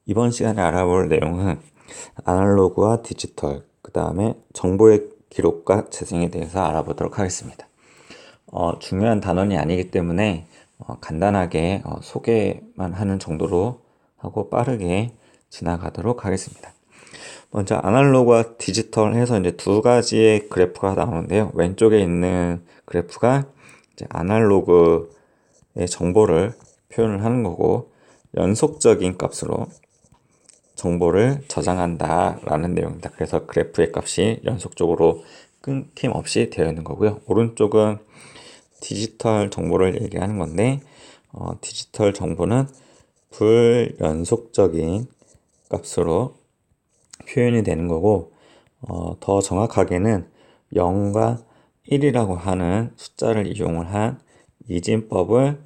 이번 시간에 알아볼 내용은 아날로그와 디지털, 그 다음에 정보의 기록과 재생에 대해서 알아보도록 하겠습니다. 중요한 단원이 아니기 때문에 간단하게 소개만 하는 정도로 하고 빠르게 지나가도록 하겠습니다. 먼저 아날로그와 디지털 해서 이제 두 가지의 그래프가 나오는데요. 왼쪽에 있는 그래프가 이제 아날로그의 정보를 표현을 하는 거고, 연속적인 값으로 정보를 저장한다 라는 내용입니다. 그래서 그래프의 값이 연속적으로 끊김없이 되어 있는 거고요. 오른쪽은 디지털 정보를 얘기하는 건데, 디지털 정보는 불연속적인 값으로 표현이 되는 거고, 더 정확하게는 0과 1이라고 하는 숫자를 이용을 한 이진법을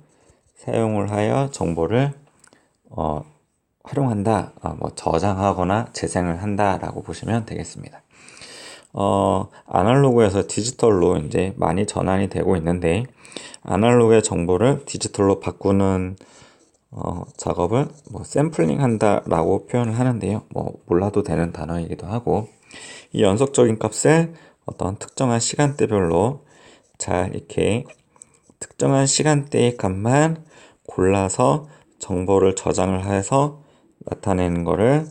사용을 하여 정보를 활용한다, 저장하거나 재생을 한다라고 보시면 되겠습니다. 아날로그에서 디지털로 이제 많이 전환이 되고 있는데, 아날로그의 정보를 디지털로 바꾸는 작업을 샘플링 한다라고 표현을 하는데요. 몰라도 되는 단어이기도 하고, 이 연속적인 값을 어떤 특정한 시간대별로 잘 이렇게 특정한 시간대의 값만 골라서 정보를 저장을 해서 나타내는 거를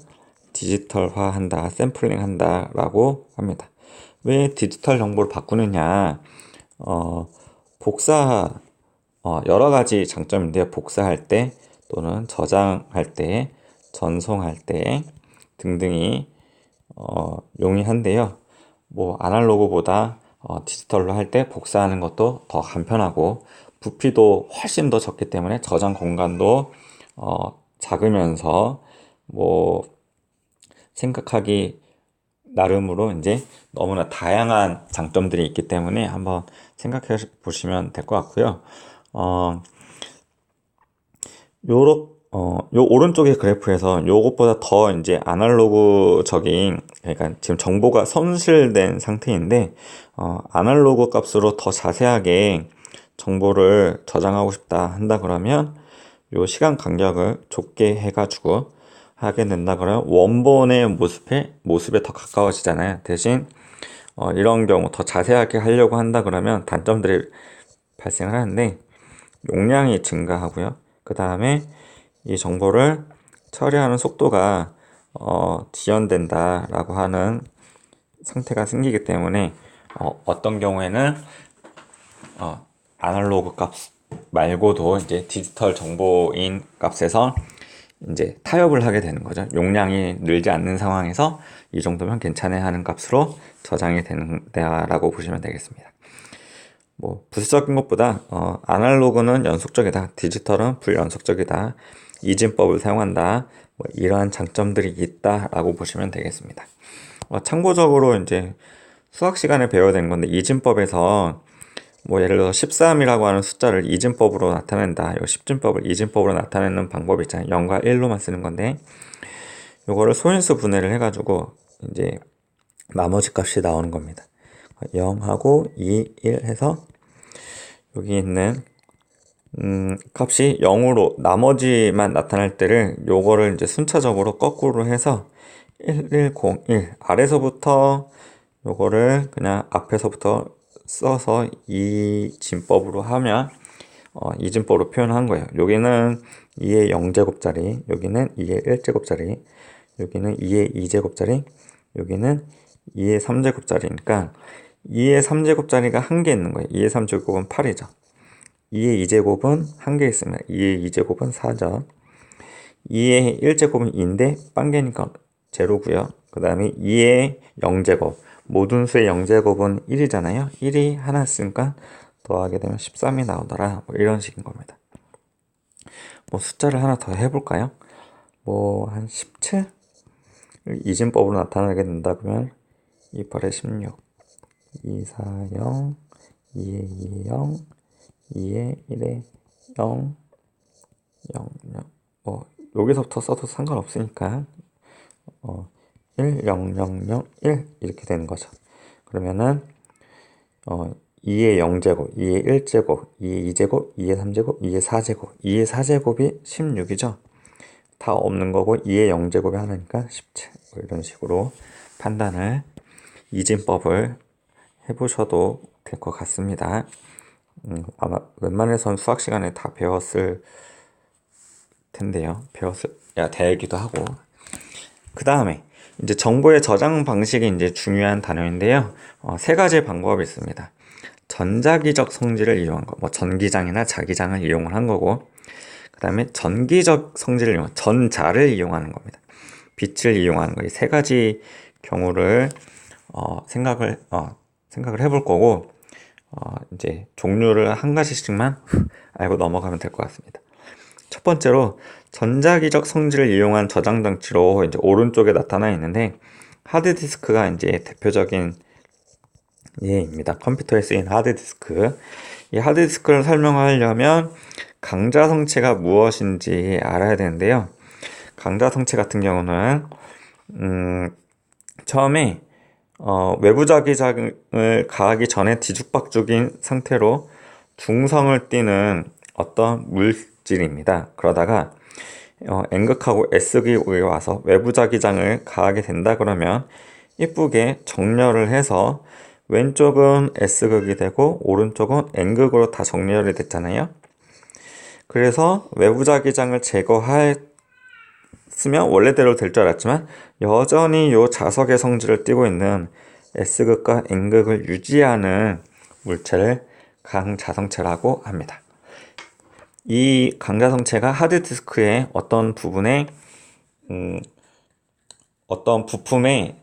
디지털화 한다, 샘플링 한다 라고 합니다. 왜 디지털 정보를 바꾸느냐? 복사, 여러 가지 장점인데요. 복사할 때 또는 저장할 때, 전송할 때 등등이 용이한데요. 아날로그보다 디지털로 할 때 복사하는 것도 더 간편하고, 부피도 훨씬 더 적기 때문에 저장 공간도 작으면서 생각하기 나름으로 이제 너무나 다양한 장점들이 있기 때문에 한번 생각해 보시면 될 것 같고요. 요 오른쪽의 그래프에서 요것보다 더 이제 아날로그적인, 그러니까 지금 정보가 손실된 상태인데, 아날로그 값으로 더 자세하게 정보를 저장하고 싶다 한다 그러면 요 시간 간격을 좁게 해가지고 하게 된다 그러면 원본의 모습에 더 가까워지잖아요. 대신 이런 경우 더 자세하게 하려고 한다 그러면 단점들이 발생을 하는데, 용량이 증가하고요. 그 다음에 이 정보를 처리하는 속도가 지연된다라고 하는 상태가 생기기 때문에 어떤 경우에는 아날로그 값 말고도 이제 디지털 정보인 값에서 이제 타협을 하게 되는 거죠. 용량이 늘지 않는 상황에서 이 정도면 괜찮아 하는 값으로 저장이 된다라고 보시면 되겠습니다. 부수적인 것보다 아날로그는 연속적이다, 디지털은 불연속적이다, 이진법을 사용한다, 이러한 장점들이 있다라고 보시면 되겠습니다. 참고적으로 이제 수학 시간에 배워야 되는 건데, 이진법에서 예를 들어 13이라고 하는 숫자를 이진법으로 나타낸다. 이 10진법을 이진법으로 나타내는 방법이 있잖아요. 0과 1로만 쓰는 건데, 요거를 소인수 분해를 해가지고 이제 나머지 값이 나오는 겁니다. 0하고 2, 1 해서 여기 있는 값이 0으로 나머지만 나타날 때를 요거를 이제 순차적으로 거꾸로 해서 1101 아래서부터 요거를 그냥 앞에서부터 써서 이진법으로 하면 이진법으로 표현한 거예요. 여기는 2의 0제곱짜리, 여기는 2의 1제곱짜리, 여기는 2의 2제곱짜리, 여기는 2의 3제곱짜리니까 2의 3제곱짜리가 한 개 있는 거예요. 2의 3제곱은 8이죠. 2의 2제곱은 한 개 있습니다. 2의 2제곱은 4죠. 2의 1제곱은 2인데 빵개니까 제로고요. 그 다음에 2의 0제곱, 모든 수의 0제곱은 1이잖아요. 1이 하나 있으니까 더하게 되면 13이 나오더라. 이런 식인 겁니다. 숫자를 하나 더 해볼까요? 한 17? 이진법으로 나타나게 된다 그러면 2, 8에 16, 2, 4, 0, 2에 2에 0, 2에 1에 0, 0, 0. 여기서부터 써도 상관없으니까 1, 0, 0, 0, 1 이렇게 되는 거죠. 그러면은 2의 0제곱, 2의 1제곱, 2의 2제곱, 2의 3제곱, 2의 4제곱, 2의 4제곱이 16이죠. 다 없는 거고 2의 0제곱이 하나니까 17 이런 식으로 판단을 이진법을 해보셔도 될 것 같습니다. 아마 웬만해선 수학 시간에 다 배웠을 텐데요. 배웠어야 되기도 하고. 그 다음에 이제 정보의 저장 방식이 이제 중요한 단어인데요. 세 가지 방법이 있습니다. 전자기적 성질을 이용한 거, 뭐 전기장이나 자기장을 이용을 한 거고, 그 다음에 전기적 성질을 이용한, 전자를 이용하는 겁니다. 빛을 이용하는 거, 이 세 가지 경우를 생각을 해볼 거고, 이제 종류를 한 가지씩만 알고 넘어가면 될 것 같습니다. 첫 번째로 전자기적 성질을 이용한 저장 장치로 이제 오른쪽에 나타나 있는데 하드디스크가 이제 대표적인 예입니다. 컴퓨터에 쓰인 하드디스크. 이 하드디스크를 설명하려면 강자 성체가 무엇인지 알아야 되는데요. 강자 성체 같은 경우는 처음에 외부 자기장을 가하기 전에 뒤죽박죽인 상태로 중성을 띠는 어떤 물질입니다. 그러다가 N극하고 S극이 와서 외부 자기장을 가하게 된다 그러면 이쁘게 정렬을 해서 왼쪽은 S극이 되고 오른쪽은 N극으로 다 정렬이 됐잖아요. 그래서 외부 자기장을 제거했으면 원래대로 될 줄 알았지만 여전히 요 자석의 성질을 띠고 있는 S극과 N극을 유지하는 물체를 강자성체라고 합니다. 이 강자성체가 하드디스크의 어떤 부분에 어떤 부품에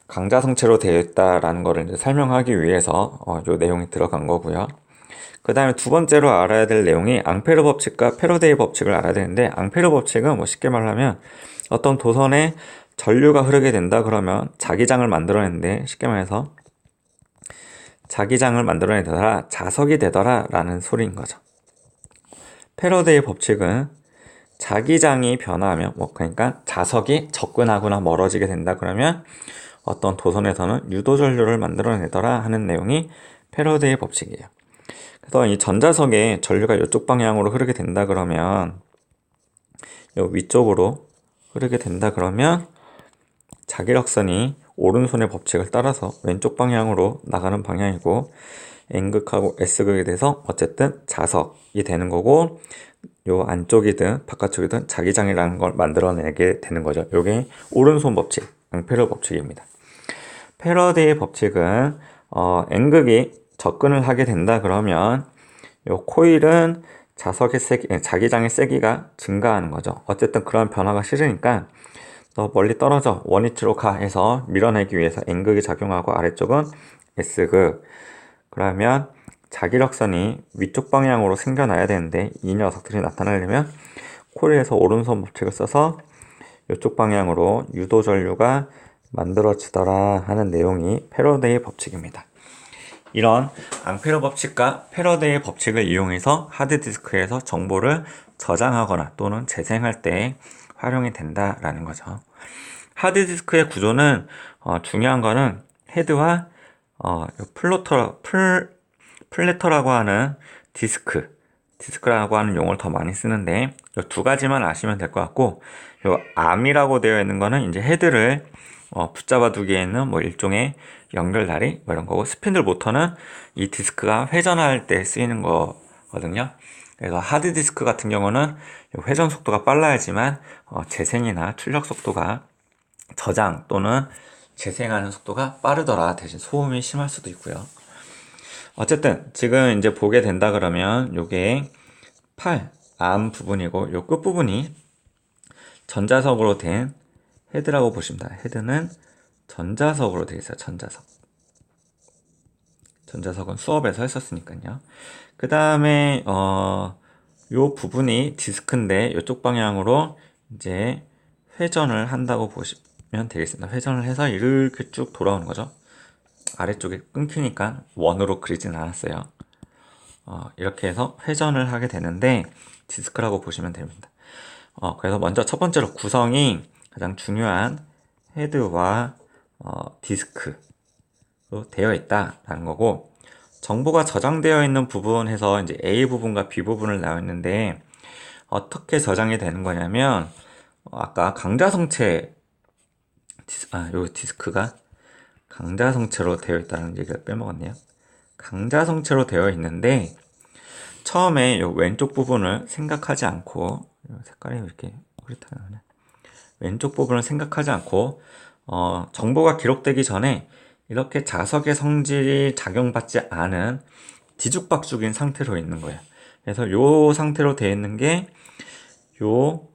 강자성체로 되어 있다라는 것을 이제 설명하기 위해서 이 내용이 들어간 거고요. 그 다음에 두 번째로 알아야 될 내용이 앙페르 법칙과 패러데이 법칙을 알아야 되는데, 앙페르 법칙은 뭐 쉽게 말하면 어떤 도선에 전류가 흐르게 된다 그러면 자기장을 만들어내는데, 쉽게 말해서 자기장을 만들어내더라, 자석이 되더라 라는 소리인 거죠. 패러데이 법칙은 자기장이 변화하면, 그러니까 자석이 접근하거나 멀어지게 된다 그러면 어떤 도선에서는 유도전류를 만들어내더라 하는 내용이 패러데이 법칙이에요. 그래서 이 전자석에 전류가 이쪽 방향으로 흐르게 된다 그러면, 요 위쪽으로 흐르게 된다 그러면 자기력선이 오른손의 법칙을 따라서 왼쪽 방향으로 나가는 방향이고, N극하고 S극에 대해서 어쨌든 자석이 되는 거고, 요 안쪽이든 바깥쪽이든 자기장이라는 걸 만들어내게 되는 거죠. 요게 오른손 법칙, 앙페르 법칙입니다. 패러데이 법칙은 N극이 접근을 하게 된다 그러면 요 코일은 자석의 세기, 자기장의 세기가 증가하는 거죠. 어쨌든 그런 변화가 싫으니까 너 멀리 떨어져, 원위치로 가 해서 밀어내기 위해서 N극이 작용하고, 아래쪽은 S극. 그러면 자기력선이 위쪽 방향으로 생겨나야 되는데 이 녀석들이 나타나려면 코일에서 오른손 법칙을 써서 이쪽 방향으로 유도전류가 만들어지더라 하는 내용이 패러데이 법칙입니다. 이런 앙페르 법칙과 패러데이 법칙을 이용해서 하드디스크에서 정보를 저장하거나 또는 재생할 때 활용이 된다라는 거죠. 하드디스크의 구조는 중요한 거는 헤드와 플래터라고 하는 디스크라고 하는 용어를 더 많이 쓰는데, 이 두 가지만 아시면 될 것 같고, 요 암이라고 되어 있는 거는 이제 헤드를 붙잡아 두기에는 뭐 일종의 연결다리 뭐 이런 거고, 스핀들 모터는 이 디스크가 회전할 때 쓰이는 거거든요. 그래서 하드디스크 같은 경우는 회전 속도가 빨라야지만 재생이나 출력 속도가, 저장 또는 재생하는 속도가 빠르더라. 대신 소음이 심할 수도 있고요. 어쨌든 지금 이제 보게 된다 그러면 요게 암 부분이고, 요 끝 부분이 전자석으로 된 헤드라고 보시면 돼요. 헤드는 전자석으로 되어 있어요. 전자석은 수업에서 했었으니까요. 그 다음에 요 부분이 디스크인데 이쪽 방향으로 이제 회전을 한다고 보시면 되겠습니다. 회전을 해서 이렇게 쭉 돌아오는 거죠. 아래쪽에 끊기니까 원으로 그리진 않았어요. 이렇게 해서 회전을 하게 되는데 디스크라고 보시면 됩니다. 그래서 먼저 첫 번째로 구성이 가장 중요한 헤드와 디스크로 되어 있다라는 거고, 정보가 저장되어 있는 부분에서 이제 A 부분과 B 부분을 나와 있는데 어떻게 저장이 되는 거냐면, 아까 강자성체 요 디스크가 강자성체로 되어 있다는 얘기를 빼먹었네요. 강자성체로 되어 있는데 처음에 요 왼쪽 부분을 생각하지 않고 색깔이 이렇게 흐릿하네. 왼쪽 부분을 생각하지 않고 정보가 기록되기 전에 이렇게 자석의 성질이 작용받지 않은 뒤죽박죽인 상태로 있는 거예요. 그래서 요 상태로 되어 있는 게 요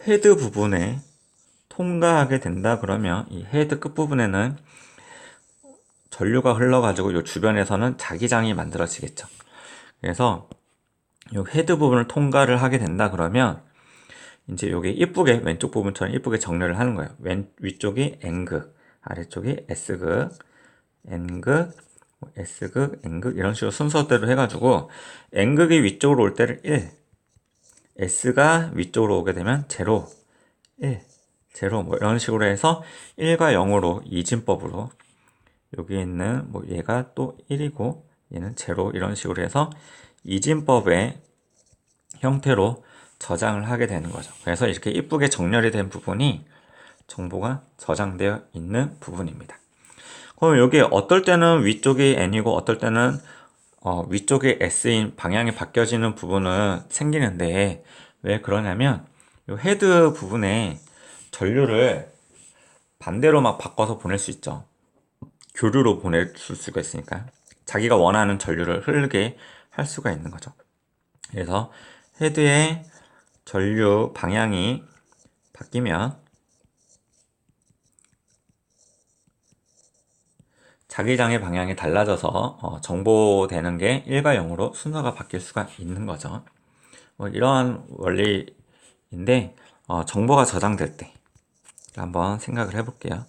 헤드 부분에 통과하게 된다 그러면 이 헤드 끝부분에는 전류가 흘러가지고 요 주변에서는 자기장이 만들어지겠죠. 그래서 요 헤드 부분을 통과를 하게 된다 그러면 이제 여기 이쁘게 왼쪽 부분처럼 이쁘게 정렬을 하는 거예요. 위쪽이 N극, 아래쪽이 S극, N극, S극, N극 이런 식으로 순서대로 해가지고 N극이 위쪽으로 올 때를 1, S가 위쪽으로 오게 되면 0, 1, 0 뭐 이런 식으로 해서 1과 0으로 이진법으로 여기 있는 뭐 얘가 또 1이고 얘는 0 이런 식으로 해서 이진법의 형태로 저장을 하게 되는 거죠. 그래서 이렇게 이쁘게 정렬이 된 부분이 정보가 저장되어 있는 부분입니다. 그럼 여기 어떨 때는 위쪽이 N이고 어떨 때는 위쪽이 S인 방향이 바뀌어지는 부분은 생기는데 왜 그러냐면 이 헤드 부분에 전류를 반대로 막 바꿔서 보낼 수 있죠. 교류로 보낼 수가 있으니까 자기가 원하는 전류를 흐르게 할 수가 있는 거죠. 그래서 헤드의 전류 방향이 바뀌면 자기장의 방향이 달라져서 정보되는 게 1과 0으로 순서가 바뀔 수가 있는 거죠. 뭐 이러한 원리인데 정보가 저장될 때 한번 생각을 해볼게요.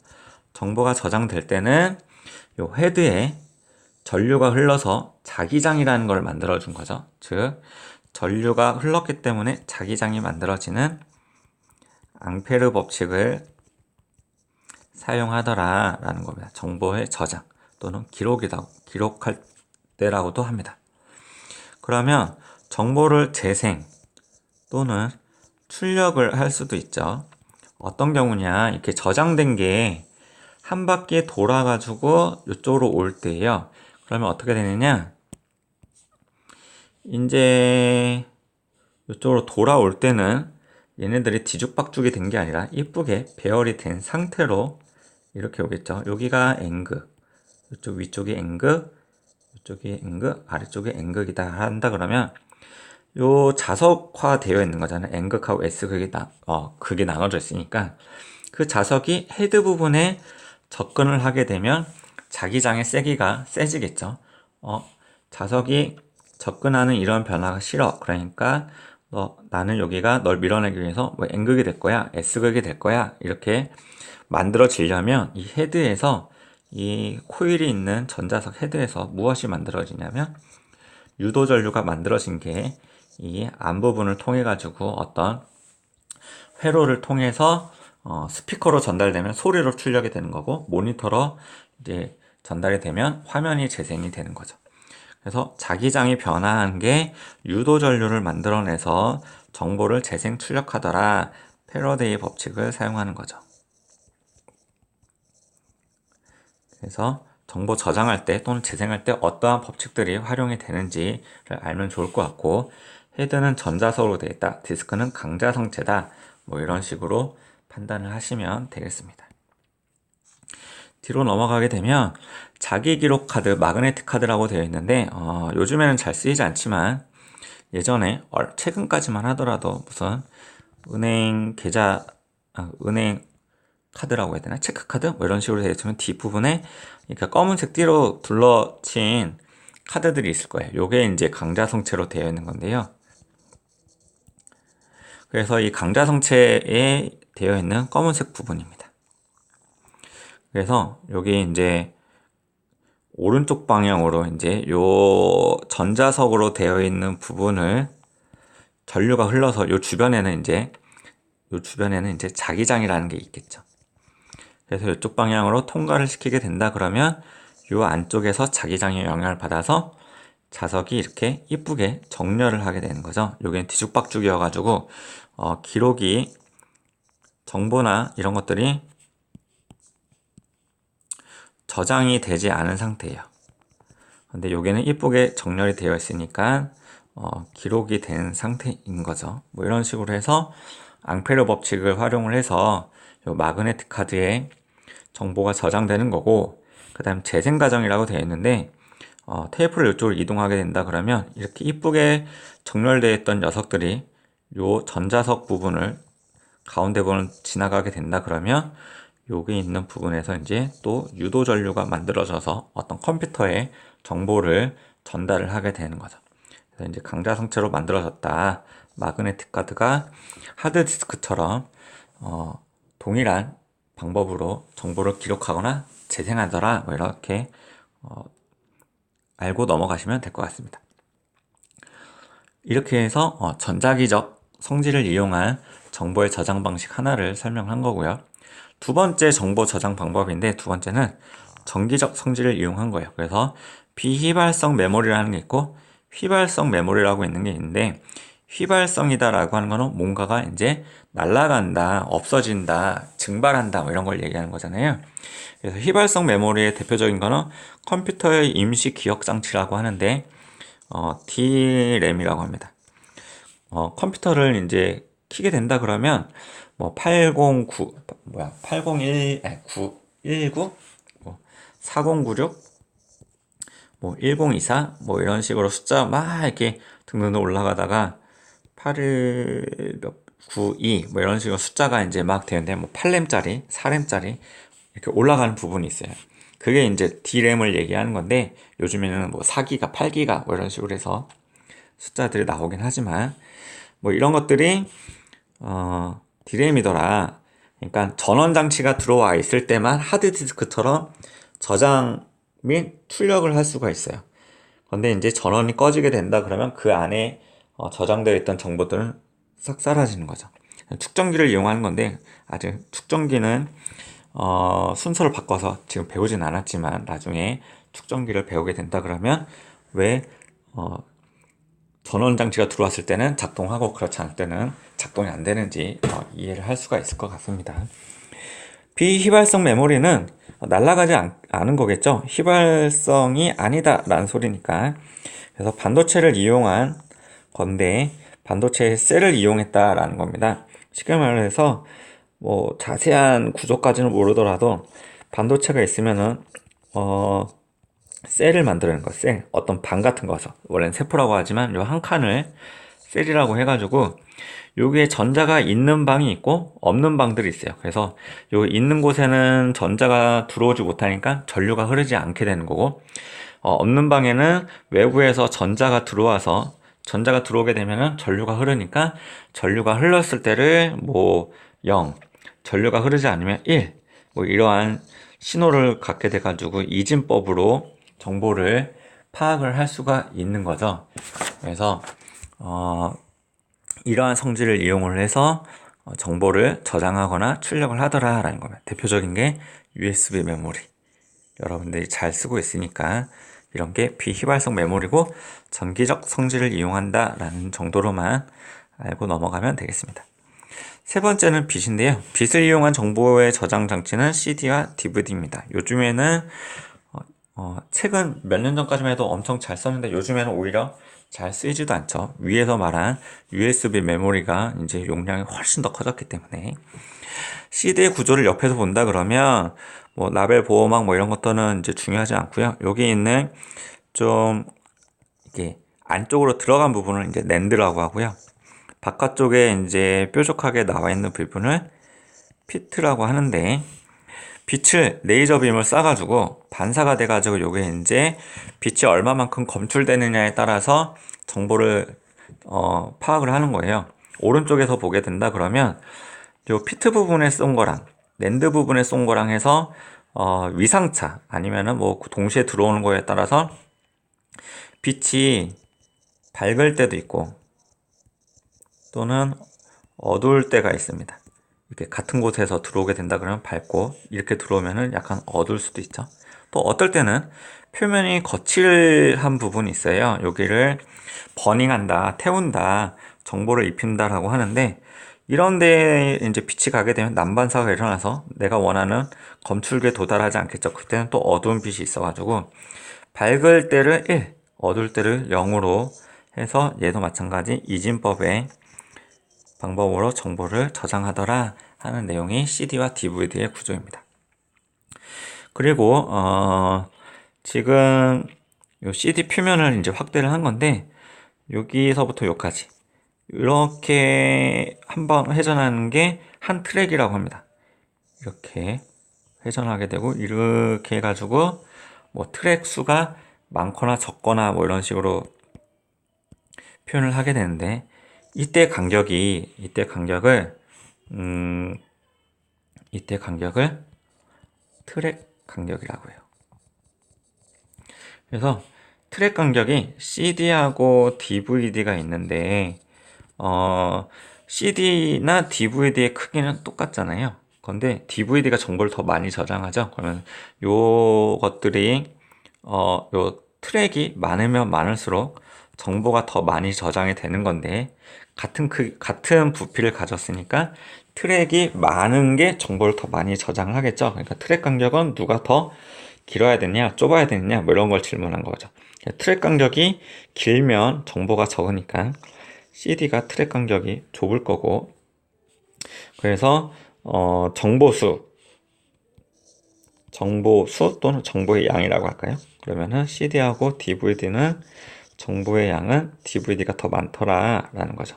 정보가 저장될 때는 요 헤드에 전류가 흘러서 자기장이라는 걸 만들어 준 거죠. 즉 전류가 흘렀기 때문에 자기장이 만들어지는 앙페르 법칙을 사용하더라 라는 겁니다. 정보의 저장 또는 기록할 때라고도 합니다. 그러면 정보를 재생 또는 출력을 할 수도 있죠. 어떤 경우냐, 이렇게 저장된 게 한 바퀴 돌아가지고 이쪽으로 올 때예요. 그러면 어떻게 되느냐, 이제 이쪽으로 돌아올 때는 얘네들이 뒤죽박죽이 된 게 아니라 이쁘게 배열이 된 상태로 이렇게 오겠죠. 여기가 N극, 이쪽 위쪽이 N극, 이쪽이 N극, 아래쪽이 N극이다 한다 그러면 요 자석화 되어 있는 거잖아요. N극하고 S극이 극이 나눠져 있으니까 그 자석이 헤드 부분에 접근을 하게 되면 자기장의 세기가 세지겠죠. 자석이 접근하는 이런 변화가 싫어. 그러니까 나는 여기가 널 밀어내기 위해서 뭐 N극이 될 거야, S극이 될 거야 이렇게 만들어지려면 이 헤드에서 이 코일이 있는 전자석 헤드에서 무엇이 만들어지냐면 유도 전류가 만들어진 게 이 앞부분을 통해 가지고 어떤 회로를 통해서 스피커로 전달되면 소리로 출력이 되는 거고 모니터로 이제 전달이 되면 화면이 재생이 되는 거죠. 그래서 자기장이 변화한 게 유도 전류를 만들어내서 정보를 재생 출력하더라. 패러데이 법칙을 사용하는 거죠. 그래서 정보 저장할 때 또는 재생할 때 어떠한 법칙들이 활용이 되는지를 알면 좋을 것 같고, 헤드는 전자석으로 되어 있다, 디스크는 강자성체다, 뭐 이런 식으로 판단을 하시면 되겠습니다. 뒤로 넘어가게 되면 자기 기록 카드, 마그네틱 카드라고 되어 있는데 요즘에는 잘 쓰이지 않지만 예전에 최근까지만 하더라도 무슨 은행 계좌, 은행 카드라고 해야 되나? 체크카드? 뭐 이런 식으로 되어 있으면 뒷부분에 그러니까 검은색 띠로 둘러친 카드들이 있을 거예요. 요게 이제 강자성체로 되어 있는 건데요. 그래서 이 강자성체에 되어 있는 검은색 부분입니다. 그래서 여기 이제 오른쪽 방향으로 이제 요 전자석으로 되어 있는 부분을 전류가 흘러서 요 주변에는 이제 자기장이라는 게 있겠죠. 그래서 이쪽 방향으로 통과를 시키게 된다 그러면 요 안쪽에서 자기장의 영향을 받아서 자석이 이렇게 이쁘게 정렬을 하게 되는 거죠. 여기는 뒤죽박죽이어가지고 기록이 정보나 이런 것들이 저장이 되지 않은 상태예요. 근데 여기는 이쁘게 정렬이 되어 있으니까 기록이 된 상태인 거죠. 뭐 이런 식으로 해서 앙페르 법칙을 활용을 해서 요 마그네틱 카드에 정보가 저장되는 거고, 그 다음 재생 과정이라고 되어 있는데 테이프를 이쪽으로 이동하게 된다 그러면 이렇게 이쁘게 정렬되어 있던 녀석들이 요 전자석 부분을 가운데 부분을 지나가게 된다 그러면 여기 있는 부분에서 이제 또 유도 전류가 만들어져서 어떤 컴퓨터에 정보를 전달을 하게 되는 거죠. 그래서 이제 강자 성체로 만들어졌다. 마그네틱 카드가 하드디스크처럼 동일한 방법으로 정보를 기록하거나 재생하더라. 뭐 이렇게 알고 넘어가시면 될 것 같습니다. 이렇게 해서 전자기적 성질을 이용한 정보의 저장 방식 하나를 설명한 거고요. 두 번째 정보 저장 방법인데, 두 번째는 전기적 성질을 이용한 거예요. 그래서 비휘발성 메모리라는 게 있고 휘발성 메모리라고 있는 게 있는데, 휘발성이다라고 하는 거는 뭔가가 이제 날아간다, 없어진다, 증발한다 뭐 이런 걸 얘기하는 거잖아요. 그래서 휘발성 메모리의 대표적인 거는 컴퓨터의 임시 기억 장치라고 하는데 DRAM이라고 합니다. 컴퓨터를 이제 키게 된다 그러면 뭐 819, 뭐 4096, 뭐 1024, 뭐 이런 식으로 숫자 막 이렇게 등등등 올라가다가 8192, 뭐 이런 식으로 숫자가 이제 막 되는데, 뭐 8램짜리, 4램짜리 이렇게 올라가는 부분이 있어요. 그게 이제 D램을 얘기하는 건데, 요즘에는 뭐 4기가, 8기가 뭐 이런 식으로 해서 숫자들이 나오긴 하지만, 뭐 이런 것들이 D램이더라. 그러니까 전원 장치가 들어와 있을 때만 하드디스크처럼 저장 및 출력을 할 수가 있어요. 근데 이제 전원이 꺼지게 된다 그러면 그 안에 저장되어 있던 정보들은 싹 사라지는 거죠. 축전기를 이용하는 건데, 아직 축전기는 순서를 바꿔서 지금 배우진 않았지만 나중에 축전기를 배우게 된다 그러면 왜 전원 장치가 들어왔을 때는 작동하고 그렇지 않을 때는 작동이 안 되는지 이해를 할 수가 있을 것 같습니다. 비휘발성 메모리는 날아가지 않은 거겠죠. 휘발성이 아니다 라는 소리니까. 그래서 반도체를 이용한 건데, 반도체의 셀을 이용했다라는 겁니다. 쉽게 말해서 뭐 자세한 구조까지는 모르더라도 반도체가 있으면은 셀을 만드는 거, 셀, 어떤 방 같은 거죠. 원래는 세포라고 하지만 요 한 칸을 셀이라고 해가지고 여기에 전자가 있는 방이 있고 없는 방들이 있어요. 그래서 요 있는 곳에는 전자가 들어오지 못하니까 전류가 흐르지 않게 되는 거고, 없는 방에는 외부에서 전자가 들어오게 되면은 전류가 흐르니까 전류가 흘렀을 때를 뭐 0, 전류가 흐르지 않으면 1, 뭐 이러한 신호를 갖게 돼가지고 이진법으로 정보를 파악을 할 수가 있는 거죠. 그래서 이러한 성질을 이용을 해서 정보를 저장하거나 출력을 하더라라는 겁니다. 대표적인 게 USB 메모리. 여러분들이 잘 쓰고 있으니까 이런 게 비휘발성 메모리고 전기적 성질을 이용한다라는 정도로만 알고 넘어가면 되겠습니다. 세 번째는 빛인데요. 빛을 이용한 정보의 저장 장치는 CD와 DVD입니다. 요즘에는 최근 몇 년 전까지만 해도 엄청 잘 썼는데 요즘에는 오히려 잘 쓰이지도 않죠. 위에서 말한 USB 메모리가 이제 용량이 훨씬 더 커졌기 때문에. CD의 구조를 옆에서 본다 그러면 뭐 라벨 보호막 뭐 이런 것들은 이제 중요하지 않고요. 여기 있는 좀 이게 안쪽으로 들어간 부분을 이제 낸드라고 하고요. 바깥쪽에 이제 뾰족하게 나와 있는 부분을 피트라고 하는데, 빛을 레이저 빔을 쏴가지고 반사가 돼가지고 요게 이제 빛이 얼마만큼 검출되느냐에 따라서 정보를 파악을 하는 거예요. 오른쪽에서 보게 된다 그러면 요 피트 부분에 쏜 거랑 랜드 부분에 쏜 거랑 해서 위상차 아니면은 뭐 동시에 들어오는 거에 따라서 빛이 밝을 때도 있고 또는 어두울 때가 있습니다. 이렇게 같은 곳에서 들어오게 된다 그러면 밝고, 이렇게 들어오면은 약간 어두울 수도 있죠. 또 어떨 때는 표면이 거칠한 부분이 있어요. 여기를 버닝한다, 태운다, 정보를 입힌다라고 하는데, 이런데 이제 빛이 가게 되면 난반사가 일어나서 내가 원하는 검출구에 도달하지 않겠죠. 그때는 또 어두운 빛이 있어가지고 밝을 때를 1, 어두울 때를 0으로 해서 얘도 마찬가지 이진법의 방법으로 정보를 저장하더라 하는 내용이 CD와 DVD의 구조입니다. 그리고 지금 요 CD 표면을 이제 확대를 한 건데 여기서부터 여기까지 이렇게 한번 회전하는 게 한 트랙이라고 합니다. 이렇게 회전하게 되고 이렇게 해가지고 뭐 트랙 수가 많거나 적거나 뭐 이런 식으로 표현을 하게 되는데 이때 간격을 트랙 간격이라고 해요. 그래서 트랙 간격이 CD하고 DVD가 있는데 CD나 DVD의 크기는 똑같잖아요. 근데 DVD가 정보를 더 많이 저장하죠. 그러면 요것들이 요 트랙이 많으면 많을수록 정보가 더 많이 저장이 되는 건데 같은 부피를 가졌으니까 트랙이 많은 게 정보를 더 많이 저장을 하겠죠. 그러니까 트랙 간격은 누가 더 길어야 되냐, 좁아야 되느냐, 뭐 이런 걸 질문한 거죠. 트랙 간격이 길면 정보가 적으니까 CD가 트랙 간격이 좁을 거고, 그래서 정보수 또는 정보의 양이라고 할까요? 그러면은 CD하고 DVD는 정보의 양은 DVD가 더 많더라라는 거죠.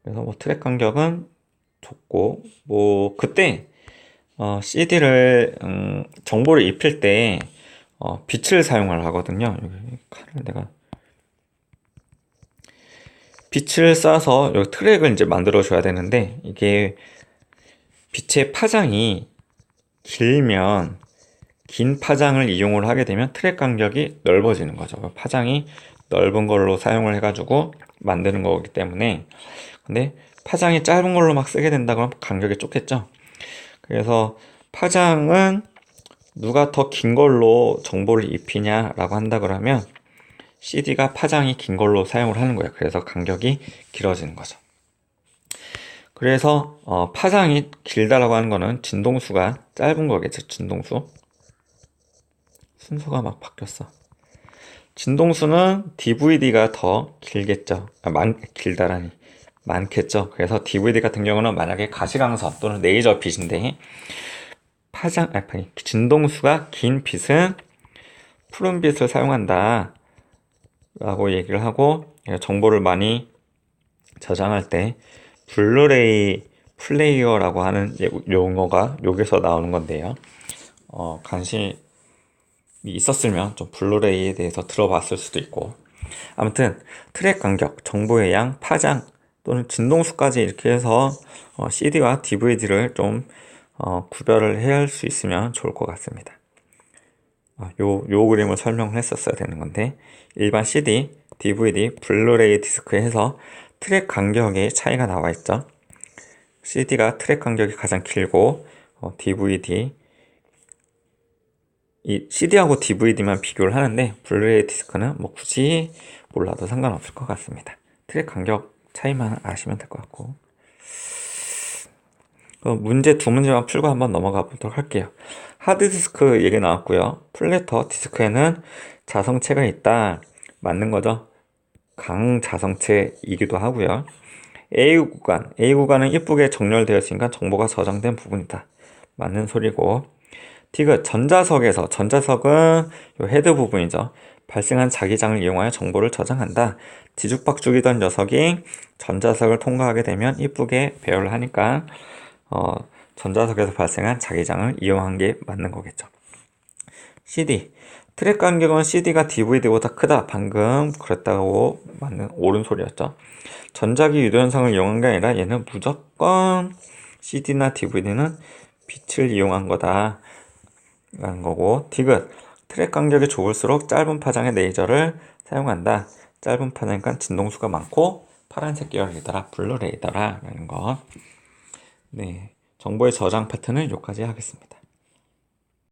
그래서 뭐 트랙 간격은 좁고, 뭐 그때 CD를 정보를 입힐 때 빛을 사용을 하거든요. 여기 칼을 내가 빛을 쏴서 여기 트랙을 이제 만들어 줘야 되는데 이게 빛의 파장이 길면 긴 파장을 이용을 하게 되면 트랙 간격이 넓어지는 거죠. 파장이 넓은 걸로 사용을 해가지고 만드는 거기 때문에. 근데 파장이 짧은 걸로 막 쓰게 된다 그러면 간격이 좁겠죠. 그래서 파장은 누가 더 긴 걸로 정보를 입히냐라고 한다 그러면 CD가 파장이 긴 걸로 사용을 하는 거예요. 그래서 간격이 길어지는 거죠. 그래서 파장이 길다라고 하는 거는 진동수가 짧은 거겠죠. 진동수. 순서가 막 바뀌었어. 진동수는 DVD가 더 길겠죠. 길다라니. 많겠죠. 그래서 DVD 같은 경우는 만약에 가시광선 또는 레이저 빛인데 진동수가 긴 빛은 푸른 빛을 사용한다 라고 얘기를 하고 정보를 많이 저장할 때 블루레이 플레이어라고 하는 용어가 여기서 나오는 건데요. 관심이 있었으면 좀 블루레이에 대해서 들어봤을 수도 있고, 아무튼 트랙 간격, 정보의 양, 파장 또는 진동수까지 이렇게 해서 CD와 DVD를 좀 구별을 해야 할 수 있으면 좋을 것 같습니다. 요 그림을 설명을 했었어야 되는 건데, 일반 CD, DVD, 블루레이 디스크에 해서 트랙 간격의 차이가 나와 있죠. CD가 트랙 간격이 가장 길고 DVD, 이 CD하고 DVD만 비교를 하는데 블루레이 디스크는 뭐 굳이 몰라도 상관없을 것 같습니다. 트랙 간격 차이만 아시면 될 것 같고, 문제 두 문제만 풀고 한번 넘어가 보도록 할게요. 하드디스크 얘기 나왔고요. 플래터 디스크에는 자성체가 있다. 맞는 거죠. 강자성체이기도 하고요. A 구간은 이쁘게 정렬되어 있으니까 정보가 저장된 부분이다. 맞는 소리고, 디귿 전자석은 요 헤드 부분이죠. 발생한 자기장을 이용하여 정보를 저장한다. 뒤죽박죽이던 녀석이 전자석을 통과하게 되면 이쁘게 배열을 하니까 전자석에서 발생한 자기장을 이용한 게 맞는 거겠죠. CD 트랙 간격은 CD가 DVD보다 크다. 방금 그랬다고 맞는 옳은 소리였죠. 전자기 유도 현상을 이용한 게 아니라 얘는 무조건 CD나 DVD는 빛을 이용한 거다 라는 거고, 디귿 트랙 간격이 좁을수록 짧은 파장의 레이저를 사용한다. 짧은 파장이니까 진동수가 많고 파란색 계열이더라, 블루레이더라 라는 거. 네, 정보의 저장 파트는 여기까지 하겠습니다.